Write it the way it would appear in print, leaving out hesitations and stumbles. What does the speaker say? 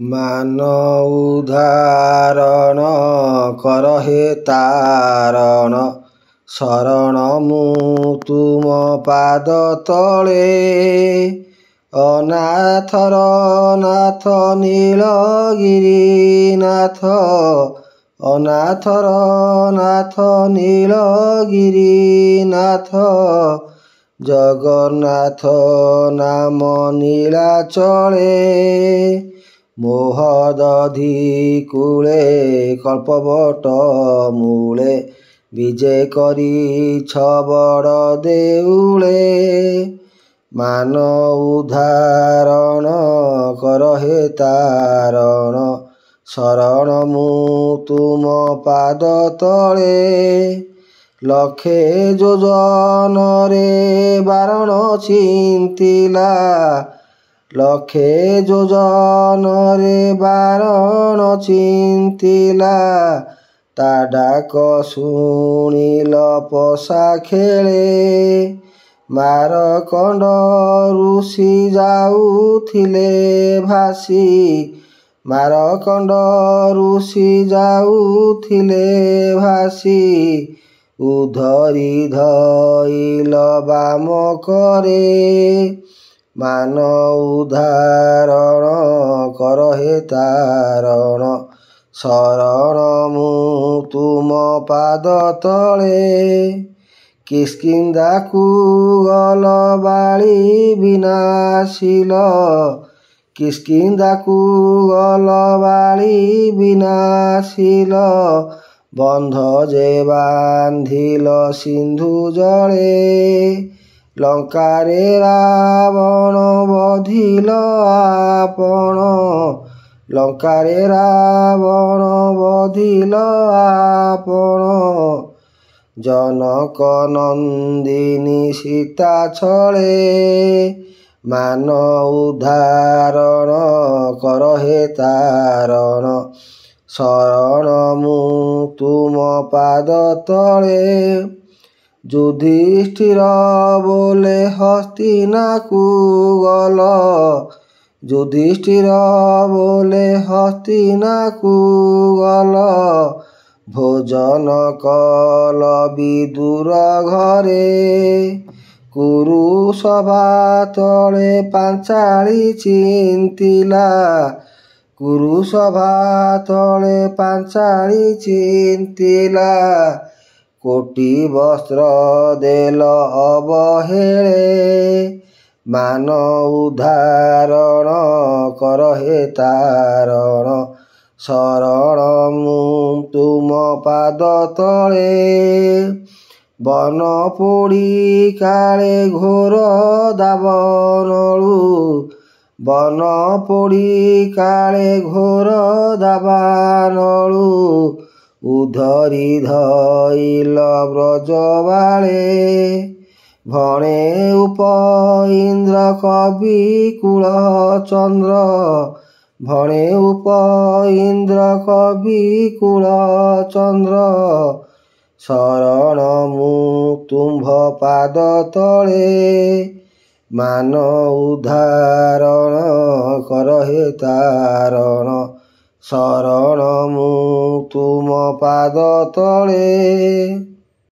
ମାନ ଉଦ୍ଧାରଣ କର ହେ ତାରଣ, ଶରଣ ମୁଁ ତୁମ ପାଦ ତଳେ। ଅନାଥର ନାଥ ନୀଳଗିରିନାଥ, ଅନାଥର ନାଥ ନୀଳଗିରିନାଥ। ଜଗନ୍ନାଥ ନାମ ନୀଳାଚଳେ, ମୋହଦଧି କୂଳେ କଳ୍ପବଟ ମୂଳେ। ବିଜେ କରିଛ ବଡ଼ ଦେଉଳେ, ମାନ ଉଦ୍ଧାରଣ କର ହେ ତାରଣ, ଶରଣ ମୁଁ ତୁମ ପାଦ ତଳେ। ଲକ୍ଷେ ଯୋଜନରେ ବାରଣ ଚିନ୍ତିଲା, ଲକ୍ଷେ ଯୋଜନରେ ବାରଣ ଚିନ୍ତିଲା। ତା ଡାକ ଶୁଣିଲ ପଶା ଖେଳେ, ମାରକଣ୍ଡ ଋଷି ଯାଉଥିଲେ ଭାସି। ମାରକଣ୍ଡ ଋଷି ଯାଉଥିଲେ ଭାସି, ଉଧରି ଧଇଲ ବାମ କରେ। ମାନ ଉଦ୍ଧାରଣ କର ହେ ତାରଣ, ଶରଣ ମୁଁ ତୁମ ପାଦ ତଳେ। କିଷ୍କିନ୍ଧାକୁ ଗଲ ବାଳି ବିନାଶିଲ, କିଷ୍କିନ୍ଧାକୁ ଗଲ ବାଳି ବିନାଶିଲ। ବନ୍ଧ ଯେ ବାନ୍ଧିଲ ସିନ୍ଧୁ ଜଳେ, ଲଙ୍କାରେ ରାବଣ ବଧିଲ ଆପଣ। ଲଙ୍କାରେ ରାବଣ ବଧିଲ ଆପଣ, ଜନକ ନନ୍ଦିନୀ ସୀତା ଛଳେ। ମାନ ଉଦ୍ଧାରଣ କର ହେ ତାରଣ, ଶରଣ ମୁଁ ତୁମ ପାଦ ତଳେ। ଯୁଧିଷ୍ଠିର ବୋଲେ ହସ୍ତିନାକୁ ଗଲ, ଯୁଧିଷ୍ଠିର ବୋଲେ ହସ୍ତିନାକୁ ଗଲ। ଭୋଜନ କଲ ବିଦୁର ଘରେ, କୁରୁ ସଭା ତଳେ ପାଞ୍ଚାଳି ଚିନ୍ତିଲା। କୁରୁ ସଭା ତଳେ ପାଞ୍ଚାଳି ଚିନ୍ତିଲା। କୋଟି ବସ୍ତ୍ର ଦେଲ ଅବହେଳେ, ମାନ ଉଦ୍ଧାରଣ କର ହେ ତାରଣ, ଶରଣ ମୁଁ ତୁମ ପାଦ ତଳେ। ବନ ପୋଡ଼ି କାଳେ ଘୋର ଦାବାନଳୁ, ବନ ପୋଡ଼ି କାଳେ ଘୋର ଦାବାନଳୁ। ଉଧରି ଧଇଲ ବ୍ରଜବାଳେ, ଭଣେ ଉପ ଇନ୍ଦ୍ର କବି କୁଳ ଚନ୍ଦ୍ର। ଭଣେ ଉପ ଇନ୍ଦ୍ର କବି କୁଳ ଚନ୍ଦ୍ର, ଶରଣ ମୁଁ ତୁମ୍ଭ ପାଦ ତଳେ। ମାନ ଉଦ୍ଧାରଣ କର ହେ ତାରଣ, ଶରଣ ମୁଁ ତୁମ ପାଦ ତଳେ।